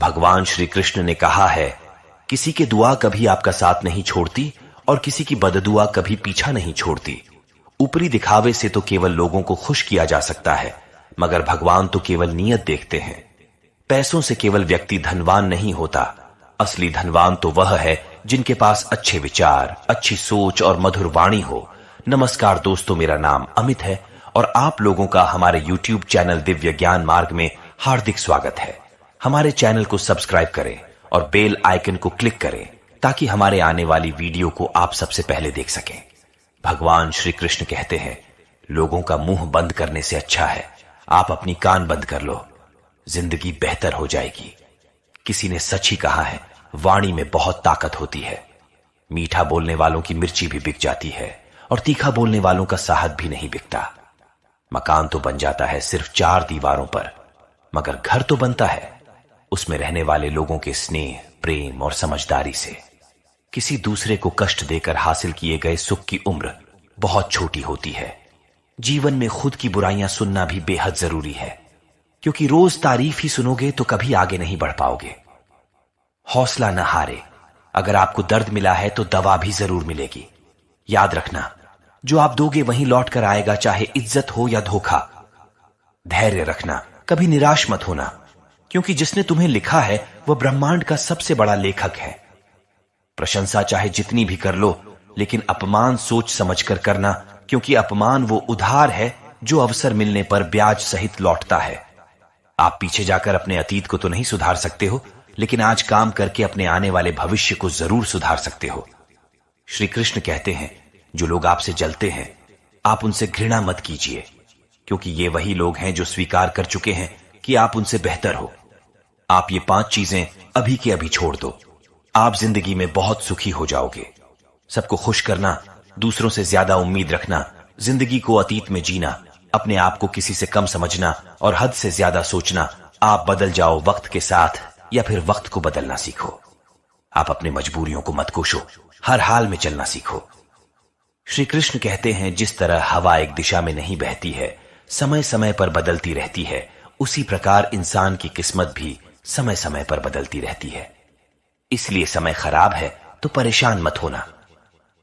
भगवान श्री कृष्ण ने कहा है, किसी की दुआ कभी आपका साथ नहीं छोड़ती और किसी की बददुआ कभी पीछा नहीं छोड़ती। ऊपरी दिखावे से तो केवल लोगों को खुश किया जा सकता है, मगर भगवान तो केवल नीयत देखते हैं। पैसों से केवल व्यक्ति धनवान नहीं होता, असली धनवान तो वह है जिनके पास अच्छे विचार, अच्छी सोच और मधुर वाणी हो। नमस्कार दोस्तों, मेरा नाम अमित है और आप लोगों का हमारे YouTube चैनल दिव्य ज्ञान मार्ग में हार्दिक स्वागत है। हमारे चैनल को सब्सक्राइब करें और बेल आइकन को क्लिक करें ताकि हमारे आने वाली वीडियो को आप सबसे पहले देख सकें। भगवान श्री कृष्ण कहते हैं, लोगों का मुंह बंद करने से अच्छा है आप अपनी कान बंद कर लो, जिंदगी बेहतर हो जाएगी। किसी ने सच ही कहा है, वाणी में बहुत ताकत होती है। मीठा बोलने वालों की मिर्ची भी बिक जाती है और तीखा बोलने वालों का साहत भी नहीं बिकता। मकान तो बन जाता है सिर्फ 4 दीवारों पर, मगर घर तो बनता है उसमें रहने वाले लोगों के स्नेह, प्रेम और समझदारी से। किसी दूसरे को कष्ट देकर हासिल किए गए सुख की उम्र बहुत छोटी होती है। जीवन में खुद की बुराइयां सुनना भी बेहद जरूरी है, क्योंकि रोज तारीफ ही सुनोगे तो कभी आगे नहीं बढ़ पाओगे। हौसला न हारे, अगर आपको दर्द मिला है तो दवा भी जरूर मिलेगी। याद रखना, जो आप दोगे वहीं लौट कर आएगा, चाहे इज्जत हो या धोखा। धैर्य रखना, कभी निराश मत होना, क्योंकि जिसने तुम्हें लिखा है वह ब्रह्मांड का सबसे बड़ा लेखक है। प्रशंसा चाहे जितनी भी कर लो, लेकिन अपमान सोच समझकर करना, क्योंकि अपमान वो उधार है जो अवसर मिलने पर ब्याज सहित लौटता है। आप पीछे जाकर अपने अतीत को तो नहीं सुधार सकते हो, लेकिन आज काम करके अपने आने वाले भविष्य को जरूर सुधार सकते हो। श्री कृष्ण कहते हैं, जो लोग आपसे जलते हैं आप उनसे घृणा मत कीजिए, क्योंकि ये वही लोग हैं जो स्वीकार कर चुके हैं कि आप उनसे बेहतर हो। आप ये 5 चीजें अभी के अभी छोड़ दो, आप जिंदगी में बहुत सुखी हो जाओगे। सबको खुश करना, दूसरों से ज्यादा उम्मीद रखना, जिंदगी को अतीत में जीना, अपने आप को किसी से कम समझना और हद से ज्यादा सोचना। आप बदल जाओ वक्त के साथ, या फिर वक्त को बदलना सीखो। आप अपने मजबूरियों को मत कोसो, हर हाल में चलना सीखो। श्री कृष्ण कहते हैं, जिस तरह हवा एक दिशा में नहीं बहती है, समय समय पर बदलती रहती है, उसी प्रकार इंसान की किस्मत भी समय समय पर बदलती रहती है। इसलिए समय खराब है तो परेशान मत होना,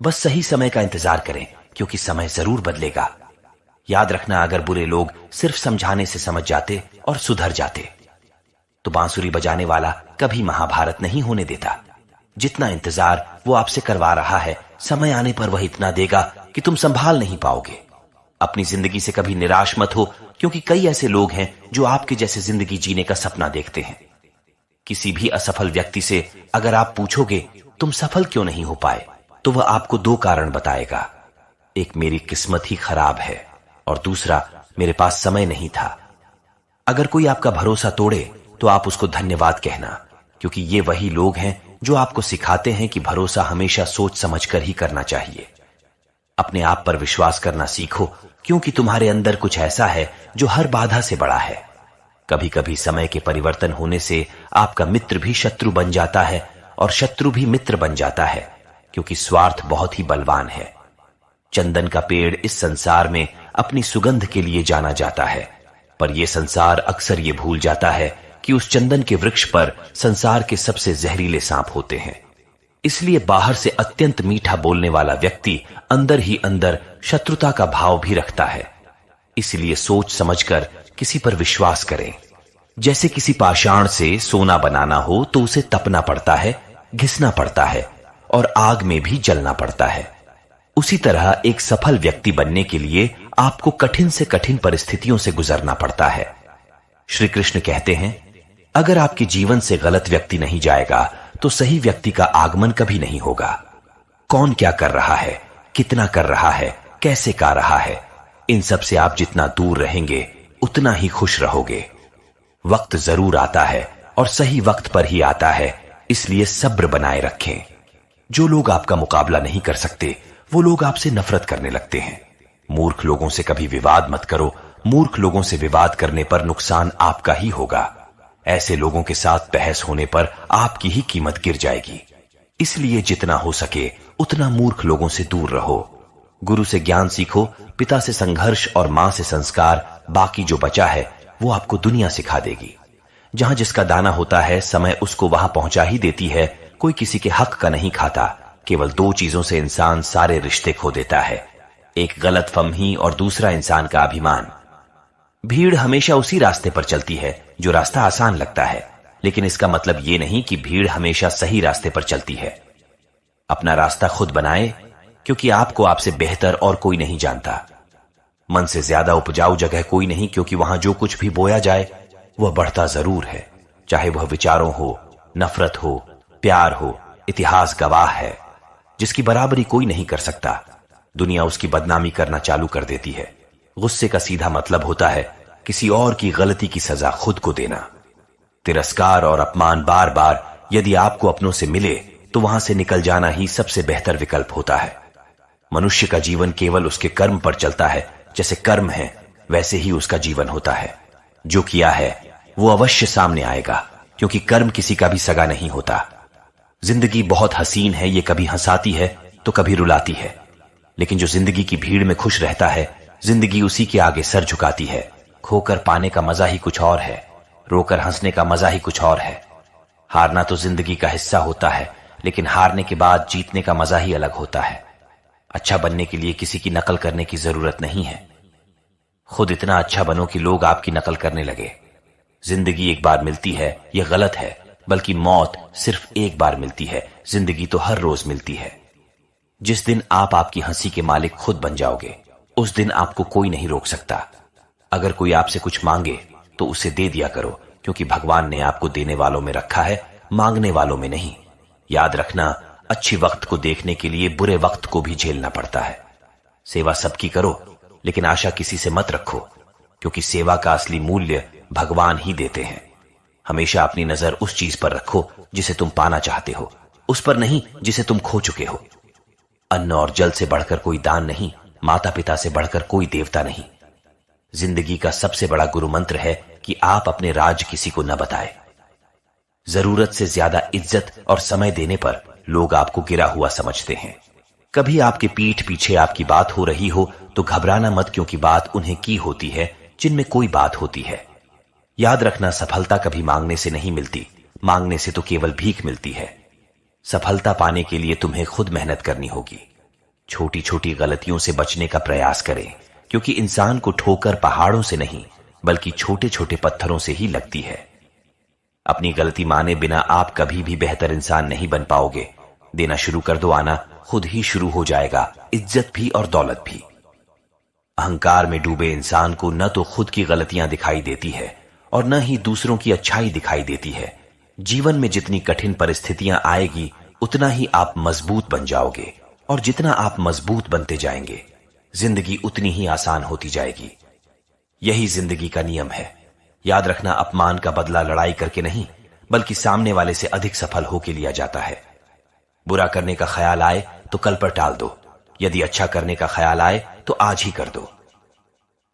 बस सही समय का इंतजार करें, क्योंकि समय जरूर बदलेगा। याद रखना, अगर बुरे लोग सिर्फ समझाने से समझ जाते और सुधर जाते तो बांसुरी बजाने वाला कभी महाभारत नहीं होने देता। जितना इंतजार वो आपसे करवा रहा है, समय आने पर वह इतना देगा कि तुम संभाल नहीं पाओगे। अपनी जिंदगी से कभी निराश मत हो, क्योंकि कई ऐसे लोग हैं जो आपके जैसे जिंदगी जीने का सपना देखते हैं। किसी भी असफल व्यक्ति से अगर आप पूछोगे तुम सफल क्यों नहीं हो पाए, तो वह आपको 2 कारण बताएगा। एक, मेरी किस्मत ही खराब है, और दूसरा, मेरे पास समय नहीं था। अगर कोई आपका भरोसा तोड़े तो आप उसको धन्यवाद कहना, क्योंकि ये वही लोग हैं जो आपको सिखाते हैं कि भरोसा हमेशा सोच समझकर ही करना चाहिए। अपने आप पर विश्वास करना सीखो, क्योंकि तुम्हारे अंदर कुछ ऐसा है जो हर बाधा से बड़ा है। कभी कभी समय के परिवर्तन होने से आपका मित्र भी शत्रु बन जाता है और शत्रु भी मित्र बन जाता है, क्योंकि स्वार्थ बहुत ही बलवान है। चंदन का पेड़ इस संसार में अपनी सुगंध के लिए जाना जाता है, पर यह संसार अक्सर ये भूल जाता है कि उस चंदन के वृक्ष पर संसार के सबसे जहरीले सांप होते हैं। इसलिए बाहर से अत्यंत मीठा बोलने वाला व्यक्ति अंदर ही अंदर शत्रुता का भाव भी रखता है। इसलिए सोच समझकर किसी पर विश्वास करें। जैसे किसी पाषाण से सोना बनाना हो तो उसे तपना पड़ता है, घिसना पड़ता है और आग में भी जलना पड़ता है। उसी तरह एक सफल व्यक्ति बनने के लिए आपको कठिन से कठिन परिस्थितियों से गुजरना पड़ता है। श्री कृष्ण कहते हैं, अगर आपके जीवन से गलत व्यक्ति नहीं जाएगा तो सही व्यक्ति का आगमन कभी नहीं होगा। कौन क्या कर रहा है, कितना कर रहा है, कैसे कर रहा है, इन सब से आप जितना दूर रहेंगे उतना ही खुश रहोगे। वक्त जरूर आता है और सही वक्त पर ही आता है, इसलिए सब्र बनाए रखें। जो लोग आपका मुकाबला नहीं कर सकते वो लोग आपसे नफरत करने लगते हैं। मूर्ख लोगों से कभी विवाद मत करो, मूर्ख लोगों से विवाद करने पर नुकसान आपका ही होगा। ऐसे लोगों के साथ बहस होने पर आपकी ही कीमत गिर जाएगी। इसलिए जितना हो सके उतना मूर्ख लोगों से दूर रहो। गुरु से ज्ञान सीखो, पिता से संघर्ष और मां से संस्कार, बाकी जो बचा है वो आपको दुनिया सिखा देगी। जहां जिसका दाना होता है समय उसको वहां पहुंचा ही देती है। कोई किसी के हक का नहीं खाता। केवल दो चीजों से इंसान सारे रिश्ते खो देता है, एक गलत फहमी और दूसरा इंसान का अभिमान। भीड़ हमेशा उसी रास्ते पर चलती है जो रास्ता आसान लगता है, लेकिन इसका मतलब यह नहीं कि भीड़ हमेशा सही रास्ते पर चलती है। अपना रास्ता खुद बनाए, क्योंकि आपको आपसे बेहतर और कोई नहीं जानता। मन से ज्यादा उपजाऊ जगह कोई नहीं, क्योंकि वहां जो कुछ भी बोया जाए वह बढ़ता जरूर है, चाहे वह विचारों हो, नफरत हो, प्यार हो। इतिहास गवाह है, जिसकी बराबरी कोई नहीं कर सकता, दुनिया उसकी बदनामी करना चालू कर देती है। गुस्से का सीधा मतलब होता है किसी और की गलती की सजा खुद को देना। तिरस्कार और अपमान बार बार यदि आपको अपनों से मिले तो वहां से निकल जाना ही सबसे बेहतर विकल्प होता है। मनुष्य का जीवन केवल उसके कर्म पर चलता है। जैसे कर्म है वैसे ही उसका जीवन होता है। जो किया है वो अवश्य सामने आएगा, क्योंकि कर्म किसी का भी सगा नहीं होता। जिंदगी बहुत हसीन है, ये कभी हंसाती है तो कभी रुलाती है, लेकिन जो जिंदगी की भीड़ में खुश रहता है, जिंदगी उसी के आगे सर झुकाती है। खोकर पाने का मजा ही कुछ और है, रोकर हंसने का मजा ही कुछ और है। हारना तो जिंदगी का हिस्सा होता है, लेकिन हारने के बाद जीतने का मजा ही अलग होता है। अच्छा बनने के लिए किसी की नकल करने की जरूरत नहीं है। खुद इतना अच्छा बनो कि लोग आपकी नकल करने लगे। जिंदगी एक बार मिलती है, यह गलत है, बल्कि मौत सिर्फ एक बार मिलती है। जिंदगी तो हर रोज मिलती है। जिस दिन आप आपकी हंसी के मालिक खुद बन जाओगे, उस दिन आपको कोई नहीं रोक सकता। अगर कोई आपसे कुछ मांगे तो उसे दे दिया करो, क्योंकि भगवान ने आपको देने वालों में रखा है, मांगने वालों में नहीं। याद रखना, अच्छी वक्त को देखने के लिए बुरे वक्त को भी झेलना पड़ता है। सेवा सबकी करो, लेकिन आशा किसी से मत रखो, क्योंकि सेवा का असली मूल्य भगवान ही देते हैं। हमेशा अपनी नजर उस चीज पर रखो जिसे तुम पाना चाहते हो, उस पर नहीं जिसे तुम खो चुके हो। अन्न और जल से बढ़कर कोई दान नहीं, माता पिता से बढ़कर कोई देवता नहीं। जिंदगी का सबसे बड़ा गुरु मंत्र है कि आप अपने राज किसी को न बताएं। जरूरत से ज्यादा इज्जत और समय देने पर लोग आपको गिरा हुआ समझते हैं। कभी आपके पीठ पीछे आपकी बात हो रही हो तो घबराना मत, क्योंकि बात उन्हें की होती है जिनमें कोई बात होती है। याद रखना, सफलता कभी मांगने से नहीं मिलती, मांगने से तो केवल भीख मिलती है। सफलता पाने के लिए तुम्हें खुद मेहनत करनी होगी। छोटी छोटी गलतियों से बचने का प्रयास करें, क्योंकि इंसान को ठोकर पहाड़ों से नहीं बल्कि छोटे छोटे पत्थरों से ही लगती है। अपनी गलती माने बिना आप कभी भी बेहतर इंसान नहीं बन पाओगे। देना शुरू कर दो, आना खुद ही शुरू हो जाएगा, इज्जत भी और दौलत भी। अहंकार में डूबे इंसान को न तो खुद की गलतियां दिखाई देती है और न ही दूसरों की अच्छाई दिखाई देती है। जीवन में जितनी कठिन परिस्थितियां आएगी उतना ही आप मजबूत बन जाओगे, और जितना आप मजबूत बनते जाएंगे जिंदगी उतनी ही आसान होती जाएगी। यही जिंदगी का नियम है। याद रखना, अपमान का बदला लड़ाई करके नहीं बल्कि सामने वाले से अधिक सफल होके लिया जाता है। बुरा करने का ख्याल आए तो कल पर टाल दो, यदि अच्छा करने का ख्याल आए तो आज ही कर दो।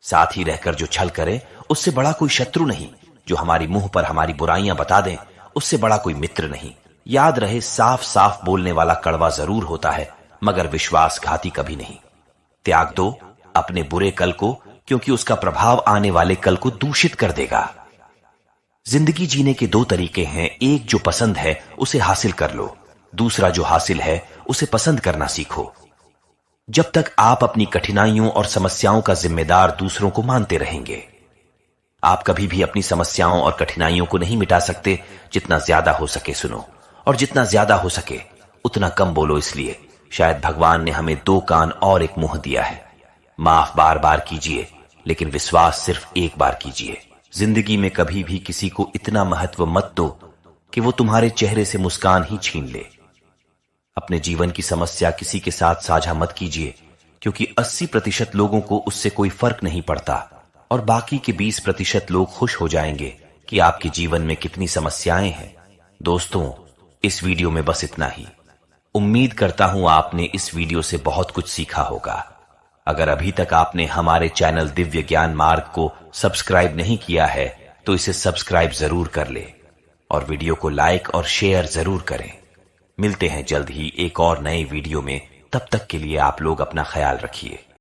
साथ ही रहकर जो छल करे उससे बड़ा कोई शत्रु नहीं। जो हमारी मुंह पर हमारी बुराइयां बता दें उससे बड़ा कोई मित्र नहीं। याद रहे, साफ साफ बोलने वाला कड़वा जरूर होता है, मगर विश्वासघाती कभी नहीं। त्याग दो अपने बुरे कल को, क्योंकि उसका प्रभाव आने वाले कल को दूषित कर देगा। जिंदगी जीने के दो तरीके हैं, एक जो पसंद है उसे हासिल कर लो, दूसरा जो हासिल है उसे पसंद करना सीखो। जब तक आप अपनी कठिनाइयों और समस्याओं का जिम्मेदार दूसरों को मानते रहेंगे, आप कभी भी अपनी समस्याओं और कठिनाइयों को नहीं मिटा सकते। जितना ज्यादा हो सके सुनो, और जितना ज्यादा हो सके उतना कम बोलो। इसलिए शायद भगवान ने हमें दो कान और एक मुंह दिया है। माफ बार बार कीजिए, लेकिन विश्वास सिर्फ एक बार कीजिए। जिंदगी में कभी भी किसी को इतना महत्व मत दो कि वो तुम्हारे चेहरे से मुस्कान ही छीन ले। अपने जीवन की समस्या किसी के साथ साझा मत कीजिए, क्योंकि 80% लोगों को उससे कोई फर्क नहीं पड़ता, और बाकी के 20% लोग खुश हो जाएंगे कि आपके जीवन में कितनी समस्याएं हैं। दोस्तों, इस वीडियो में बस इतना ही। उम्मीद करता हूं आपने इस वीडियो से बहुत कुछ सीखा होगा। अगर अभी तक आपने हमारे चैनल दिव्य ज्ञान मार्ग को सब्सक्राइब नहीं किया है तो इसे सब्सक्राइब जरूर कर ले, और वीडियो को लाइक और शेयर जरूर करें। मिलते हैं जल्द ही एक और नए वीडियो में। तब तक के लिए आप लोग अपना ख्याल रखिए।